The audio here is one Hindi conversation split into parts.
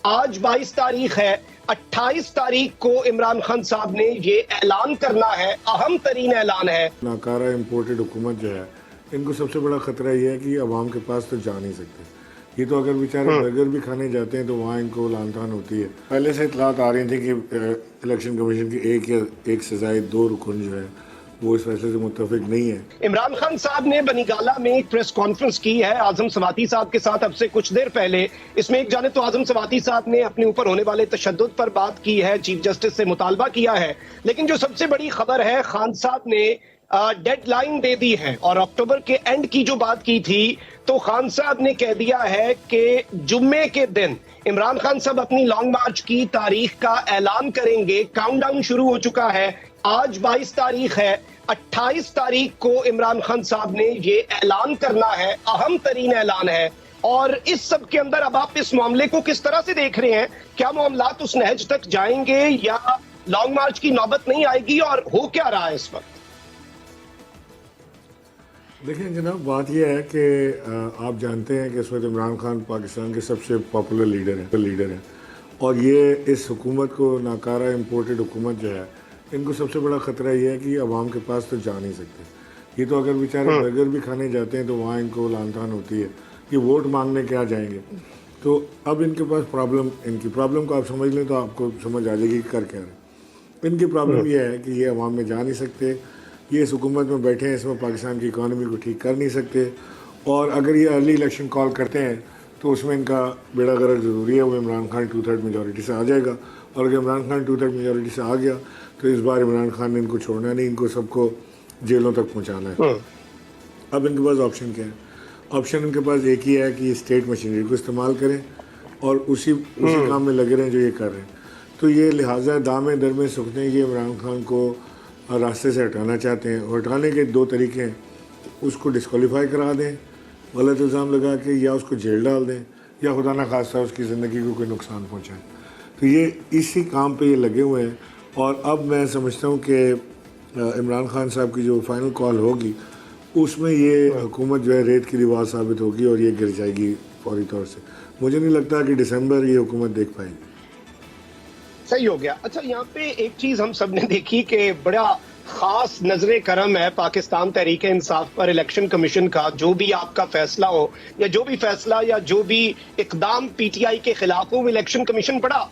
आज 22 तारीख है, 28 तारीख को इमरान खान साहब ने ये ऐलान करना है, अहम तरीन ऐलान है। नाकारा इम्पोर्टेड हुकूमत जो है, इनको सबसे बड़ा खतरा ये है कि अवाम के पास तो जा नहीं सकते। ये तो अगर बेचारे बर्गर भी खाने जाते हैं तो वहाँ इनको लानतान होती है। पहले से इतलात आ रही थी कि इलेक्शन कमीशन की एक सजाए 2 रुकन जो है वो इस फैसले से मुत्तफिक नहीं है। इमरान खान साहब ने बनीगाला में एक प्रेस कॉन्फ्रेंस की है आजम सवाती साहब के साथ अब से कुछ देर पहले। इसमें एक जाने तो आजम सवाती साहब ने अपने ऊपर होने वाले तशद्दुद पर बात की है, चीफ जस्टिस से मुतालबा किया है, लेकिन जो सबसे बड़ी खबर है, खान साहब ने डेडलाइन दे दी है और अक्टूबर के एंड की जो बात की थी तो खान साहब ने कह दिया है कि जुम्मे के दिन इमरान खान साहब अपनी लॉन्ग मार्च की तारीख का ऐलान करेंगे। काउंटडाउन शुरू हो चुका है। आज 22 तारीख है, 28 तारीख को इमरान खान साहब ने ये ऐलान करना है, अहम तरीन ऐलान है। और इस सब के अंदर अब आप इस मामले को किस तरह से देख रहे हैं? क्या मामलात उस नहज तक जाएंगे या लॉन्ग मार्च की नौबत नहीं आएगी, और हो क्या रहा है इस वक्त? देखिए जनाब, बात यह है कि आप जानते हैं कि इस वक्त इमरान खान पाकिस्तान के सबसे पॉपुलर लीडर हैं और ये इस हुकूमत को, नाकारा इम्पोर्टेड हुकूमत जो है, इनको सबसे बड़ा ख़तरा ये है कि अवाम के पास तो जा नहीं सकते। ये तो अगर बेचारे बर्गर भी खाने जाते हैं तो वहाँ इनको लानतान होती है कि वोट मांगने क्या जाएंगे। तो अब इनके पास इनकी प्रॉब्लम को आप समझ लें तो आपको समझ आ जाएगी कर क्या रहे। इनकी प्रॉब्लम ये है कि ये अवाम में जा नहीं सकते, ये इस हुकूमत में बैठे हैं, इसमें पाकिस्तान की इकानमी को ठीक कर नहीं सकते, और अगर ये अर्ली इलेक्शन कॉल करते हैं तो उसमें इनका बेड़ा गर्क ज़रूरी है, वो इमरान खान 2/3 मेजॉरिटी से आ जाएगा। और अगर इमरान खान 2/3 मेजॉरिटी से आ गया तो इस बार इमरान खान ने इनको छोड़ना नहीं, इनको सबको जेलों तक पहुँचाना है। अब इनके पास ऑप्शन क्या है? ऑप्शन इनके पास एक ही है कि ये स्टेट मशीनरी को इस्तेमाल करें और उसी काम में लगे रहें जो ये कर रहे हैं। तो ये लिहाजा दामे दर में सुखने ये इमरान खान को रास्ते से हटाना चाहते हैं, और हटाने के 2 तरीके हैं। उसको डिस्क्वालीफाई करा दें गलत इल्ज़ाम लगा के, या उसको जेल डाल दें, या खुदा ना खास्ता उसकी ज़िंदगी को कोई नुकसान पहुँचाए। तो ये इसी काम पे ये लगे हुए हैं। और अब मैं समझता हूँ कि इमरान खान साहब की जो फाइनल कॉल होगी उसमें ये हुकूमत जो है रेत की दीवार साबित होगी और ये गिर जाएगी फौरी तौर से। मुझे नहीं लगता कि दिसंबर ये हुकूमत देख पाएगी। सही हो गया। अच्छा, यहाँ पे एक चीज हम सब ने देखी कि बड़ा खास नजरे करम है पाकिस्तान तहरीक इंसाफ पर इलेक्शन कमीशन का। जो भी आपका फैसला हो या जो भी फैसला या जो भी इकदाम पीटीआई के खिलाफ हो, इलेक्शन कमीशन बड़ा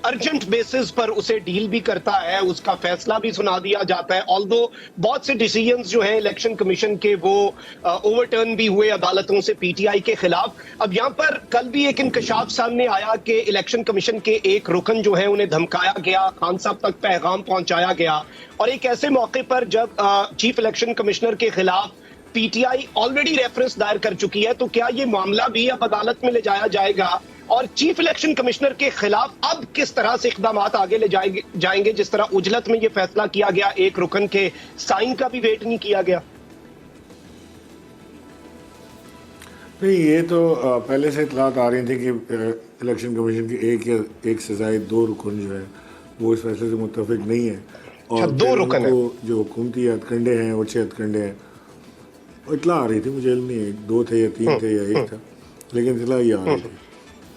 अर्जेंट बेसिस पर उसे डील भी करता है, उसका फैसला भी सुना दिया जाता है। ऑल्दो बहुत से डिसीजंस जो हैं इलेक्शन कमीशन के वो ओवरटर्न भी हुए अदालतों से पीटीआई के खिलाफ। अब यहाँ पर कल भी एक इंकशाफ सामने आया कि इलेक्शन कमीशन के एक रुकन जो है उन्हें धमकाया गया, खान साहब तक पैगाम पहुंचाया गया, और एक ऐसे मौके पर जब चीफ इलेक्शन कमिश्नर के खिलाफ पीटीआई ऑलरेडी रेफरेंस दायर कर चुकी है, तो क्या ये मामला भी अब अदालत में ले जाया जाएगा? और चीफ इलेक्शन कमिश्नर के खिलाफ अब किस तरह से इकदाम आगे ले जाएंगे? जिस तरह उजलत में ये फैसला किया गया, एक रुकन के साइन का भी वेट नहीं किया गया। नहीं, ये तो पहले से इतलात आ रही थी कि इलेक्शन कमीशन की एक सजाए 2 रुकन जो है वो इस फैसले से मुत्तफिक नहीं है। और 2 रुकन है जो हुकूमती हथकंडे हैं, अच्छे हथकंडे हैं, इतला आ रही थी, मुझे इल्म नहीं है 2 थे या 3 थे या 1 था, लेकिन इतला ये आ रही थी।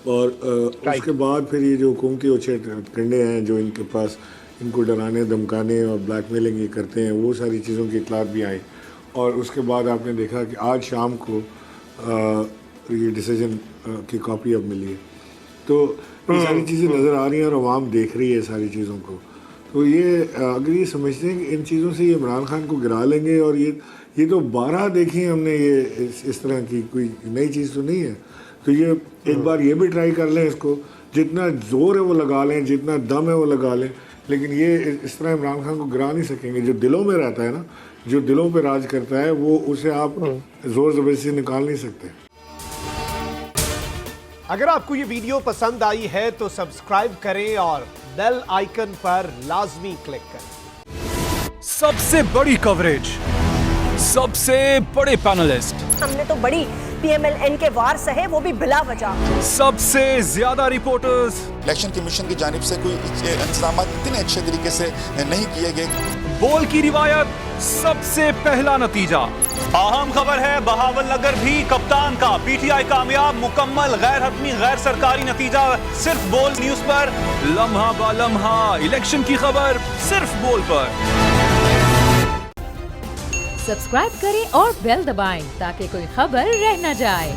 और उसके बाद फिर ये जो हुकूमती अच्छे हथकंडे हैं जो इनके पास, इनको डराने धमकाने और ब्लैकमेलिंग ये करते हैं, वो सारी चीज़ों की इतलात भी आई। और उसके बाद आपने देखा कि आज शाम को ये डिसीजन की कॉपी अब मिली है। तो ये सारी चीज़ें नज़र आ रही हैं और अवाम देख रही है सारी चीज़ों को। तो ये अगर ये समझते हैं कि इन चीज़ों से ये इमरान खान को गिरा लेंगे, और ये तो 12 देखी है हमने, ये इस तरह की कोई नई चीज़ तो नहीं है। तो ये एक बार ये भी ट्राई कर लें, इसको जितना ज़ोर है वो लगा लें, जितना दम है वो लगा लें, लेकिन ये इस तरह इमरान खान को गिरा नहीं सकेंगे। जो दिलों में रहता है ना, जो दिलों पे राज करता है, वो उसे आप जोर ज़बरदस्ती निकाल नहीं सकते। अगर आपको ये वीडियो पसंद आई है तो सब्सक्राइब करें और बेल आइकन पर लाजमी क्लिक करें। सबसे बड़ी कवरेज, सबसे बड़े पैनलिस्ट, हमने तो बड़ी पीएमएलएन के वार सहे, वो भी बिला वजह। सबसे ज्यादा रिपोर्टर्स, इलेक्शन कमीशन की जानिब से कोई इंतजाम इतने अच्छे तरीके से नहीं किए गए। बोल की रिवायत, सबसे पहला नतीजा। अहम खबर है बहावलनगर भी कप्तान का, पीटीआई कामयाब, मुकम्मल गैर हतमी गैर सरकारी नतीजा सिर्फ बोल न्यूज पर। लम्हा बा लम्हा इलेक्शन की खबर सिर्फ बोल पर। सब्सक्राइब करें और बेल दबाएं ताकि कोई खबर रह न जाए।